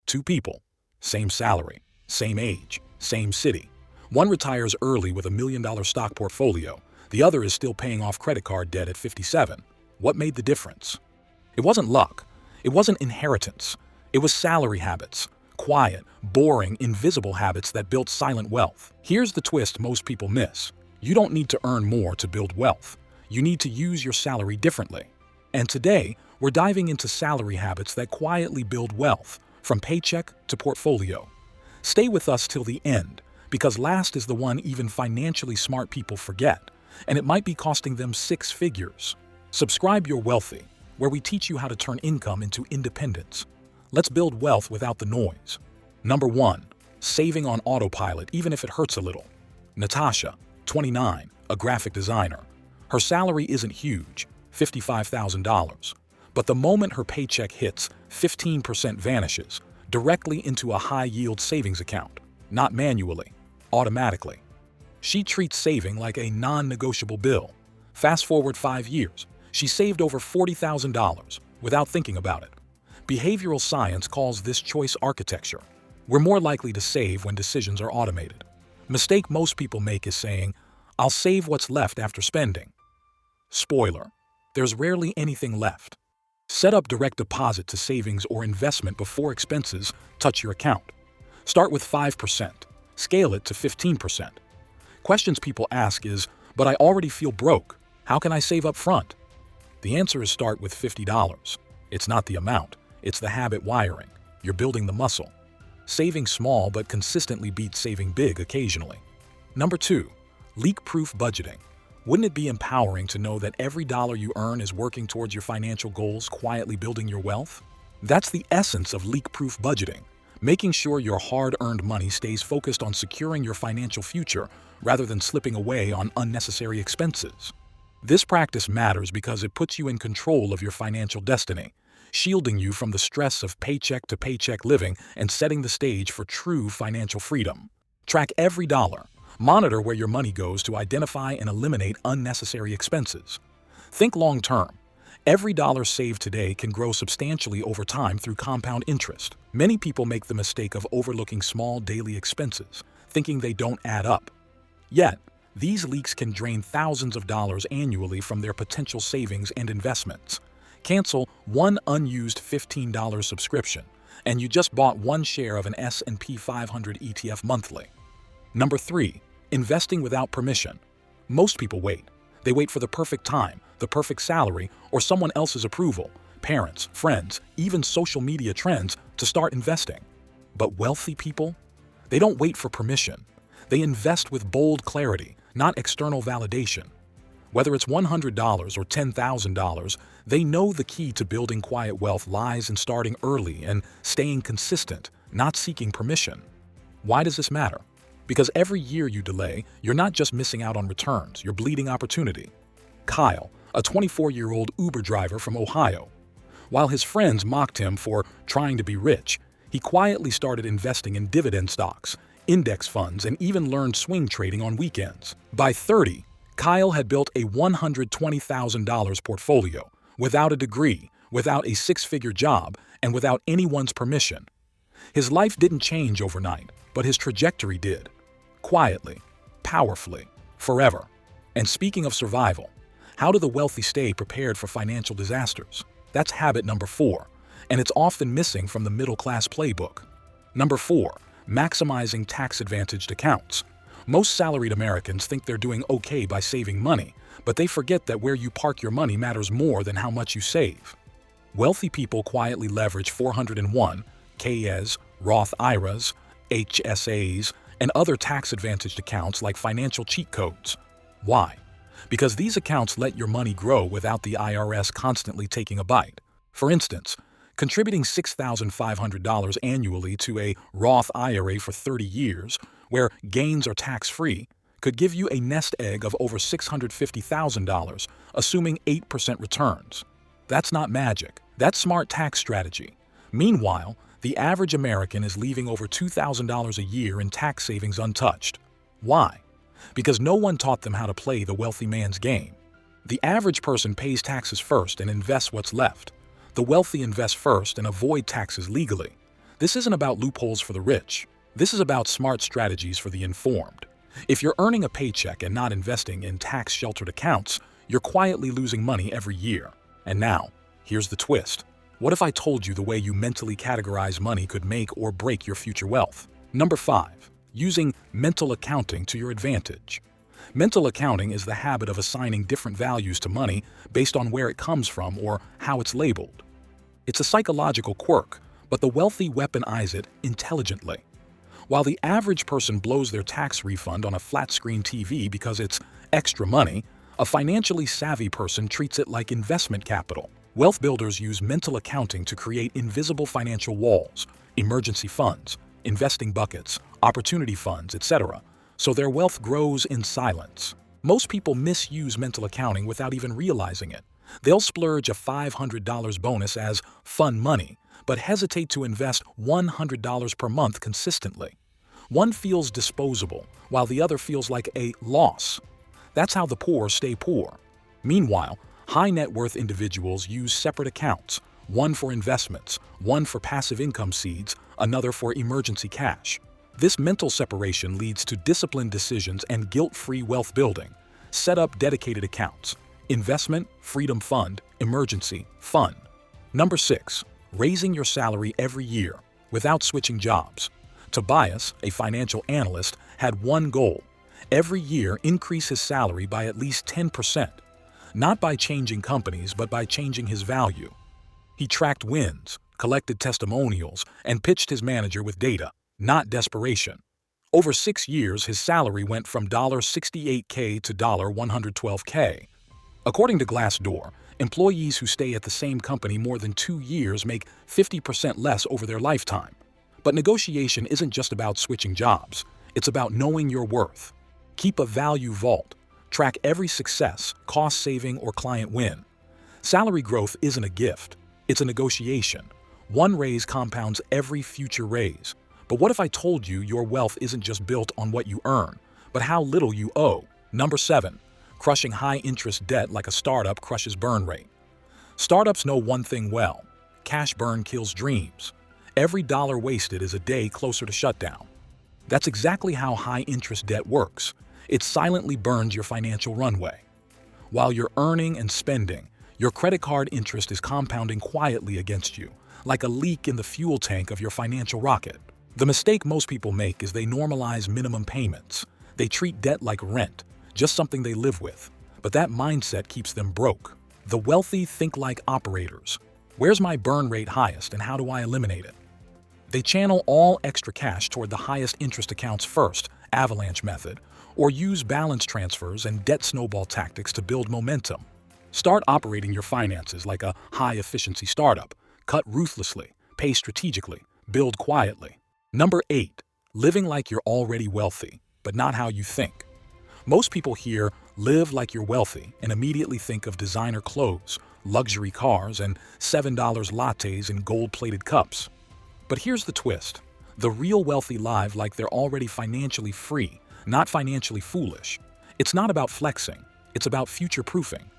Two people, same salary, same age, same city. One retires early with $1 million stock portfolio. The other is still paying off credit card debt at 57. What made the difference? It wasn't luck. It wasn't inheritance. It was salary habits. Quiet, boring, invisible habits that built silent wealth. Here's the twist most people miss. You don't need to earn more to build wealth. You need to use your salary differently. And today, we're diving into salary habits that quietly build wealth, from paycheck to portfolio. Stay with us till the end, because last is the one even financially smart people forget, and it might be costing them 6 figures. Subscribe You're Wealthy, where we teach you how to turn income into independence. Let's build wealth without the noise. Number 1. Saving on autopilot even if it hurts a little. Natasha, 29, a graphic designer. Her salary isn't huge, $55,000. But the moment her paycheck hits, 15% vanishes, directly into a high-yield savings account. Not manually, automatically. She treats saving like a non-negotiable bill. Fast forward 5 years, she saved over $40,000 without thinking about it. Behavioral science calls this choice architecture. We're more likely to save when decisions are automated. Mistake most people make is saying, "I'll save what's left after spending." Spoiler, there's rarely anything left. Set up direct deposit to savings or investment before expenses touch your account. Start with 5%. Scale it to 15%. Questions people ask is, "But I already feel broke. How can I save up front?" The answer is start with $50. It's not the amount. It's the habit wiring. You're building the muscle. Saving small but consistently beats saving big occasionally. Number 2. Leak-proof budgeting. Wouldn't it be empowering to know that every dollar you earn is working towards your financial goals, quietly building your wealth? That's the essence of leak-proof budgeting, making sure your hard-earned money stays focused on securing your financial future rather than slipping away on unnecessary expenses. This practice matters because it puts you in control of your financial destiny, shielding you from the stress of paycheck-to-paycheck living and setting the stage for true financial freedom. Track every dollar. Monitor where your money goes to identify and eliminate unnecessary expenses. Think long-term. Every dollar saved today can grow substantially over time through compound interest. Many people make the mistake of overlooking small daily expenses, thinking they don't add up. Yet, these leaks can drain thousands of dollars annually from their potential savings and investments. Cancel one unused $15 subscription, and you just bought one share of an S&P 500 ETF monthly. Number 3. Investing without permission. Most people wait. They wait for the perfect time, the perfect salary, or someone else's approval, parents, friends, even social media trends, to start investing. But wealthy people? They don't wait for permission. They invest with bold clarity, not external validation. Whether it's $100 or $10,000, they know the key to building quiet wealth lies in starting early and staying consistent, not seeking permission. Why does this matter? Because every year you delay, you're not just missing out on returns, you're bleeding opportunity. Kyle, a 24-year-old Uber driver from Ohio. While his friends mocked him for trying to be rich, he quietly started investing in dividend stocks, index funds, and even learned swing trading on weekends. By 30, Kyle had built a $120,000 portfolio, without a degree, without a 6-figure job, and without anyone's permission. His life didn't change overnight, but his trajectory did. Quietly, powerfully, forever. And speaking of survival, how do the wealthy stay prepared for financial disasters? That's habit number 4, and it's often missing from the middle-class playbook. Number 4, maximizing tax-advantaged accounts. Most salaried Americans think they're doing okay by saving money, but they forget that where you park your money matters more than how much you save. Wealthy people quietly leverage 401, KS, Roth IRAs, HSAs, and other tax-advantaged accounts like financial cheat codes. Why? Because these accounts let your money grow without the IRS constantly taking a bite. For instance, contributing $6,500 annually to a Roth IRA for 30 years, where gains are tax-free, could give you a nest egg of over $650,000, assuming 8% returns. That's not magic. That's smart tax strategy. Meanwhile, the average American is leaving over $2,000 a year in tax savings untouched. Why? Because no one taught them how to play the wealthy man's game. The average person pays taxes first and invests what's left. The wealthy invest first and avoid taxes legally. This isn't about loopholes for the rich. This is about smart strategies for the informed. If you're earning a paycheck and not investing in tax-sheltered accounts, you're quietly losing money every year. And now, here's the twist. What if I told you the way you mentally categorize money could make or break your future wealth? Number 5. Using mental accounting to your advantage. Mental accounting is the habit of assigning different values to money based on where it comes from or how it's labeled. It's a psychological quirk, but the wealthy weaponize it intelligently. While the average person blows their tax refund on a flat-screen TV because it's extra money, a financially savvy person treats it like investment capital. Wealth builders use mental accounting to create invisible financial walls, emergency funds, investing buckets, opportunity funds, etc., so their wealth grows in silence. Most people misuse mental accounting without even realizing it. They'll splurge a $500 bonus as fun money, but hesitate to invest $100 per month consistently. One feels disposable, while the other feels like a loss. That's how the poor stay poor. Meanwhile, high net worth individuals use separate accounts, one for investments, one for passive income seeds, another for emergency cash. This mental separation leads to disciplined decisions and guilt-free wealth building. Set up dedicated accounts. Investment, freedom fund, emergency, fund. Number 6. Raising your salary every year without switching jobs. Tobias, a financial analyst, had one goal: every year increase his salary by at least 10%. Not by changing companies, but by changing his value. He tracked wins, collected testimonials, and pitched his manager with data, not desperation. Over 6 years, his salary went from $68K to $112K. According to Glassdoor, employees who stay at the same company more than 2 years make 50% less over their lifetime. But negotiation isn't just about switching jobs. It's about knowing your worth. Keep a value vault. Track every success, cost saving, or client win. Salary growth isn't a gift. It's a negotiation. One raise compounds every future raise. But what if I told you your wealth isn't just built on what you earn, but how little you owe? Number 7. Crushing high-interest debt like a startup crushes burn rate. Startups know one thing well: cash burn kills dreams. Every dollar wasted is a day closer to shutdown. That's exactly how high-interest debt works. It silently burns your financial runway. While you're earning and spending, your credit card interest is compounding quietly against you, like a leak in the fuel tank of your financial rocket. The mistake most people make is they normalize minimum payments. They treat debt like rent, just something they live with. But that mindset keeps them broke. The wealthy think like operators. Where's my burn rate highest and how do I eliminate it? They channel all extra cash toward the highest interest accounts first, avalanche method, or use balance transfers and debt snowball tactics to build momentum. Start operating your finances like a high-efficiency startup. Cut ruthlessly, pay strategically, build quietly. Number 8. Living like you're already wealthy, but not how you think. Most people hear "live like you're wealthy" and immediately think of designer clothes, luxury cars, and $7 lattes in gold-plated cups. But here's the twist. The real wealthy live like they're already financially free, not financially foolish. It's not about flexing. It's about future-proofing.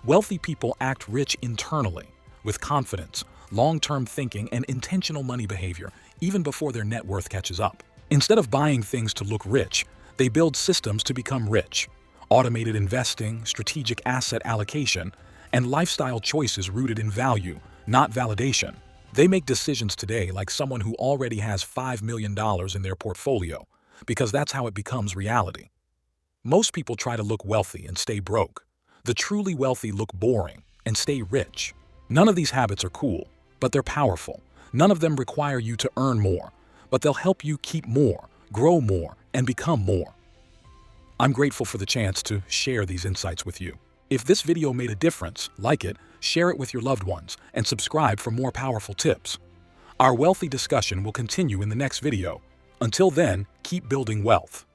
Wealthy people act rich internally, with confidence, long-term thinking, and intentional money behavior, even before their net worth catches up. Instead of buying things to look rich, they build systems to become rich. Automated investing, strategic asset allocation, and lifestyle choices rooted in value, not validation. They make decisions today like someone who already has $5 million in their portfolio, because that's how it becomes reality. Most people try to look wealthy and stay broke. The truly wealthy look boring and stay rich. None of these habits are cool, but they're powerful. None of them require you to earn more, but they'll help you keep more, grow more, and become more. I'm grateful for the chance to share these insights with you. If this video made a difference, like it, share it with your loved ones, and subscribe for more powerful tips. Our wealthy discussion will continue in the next video. Until then, keep building wealth.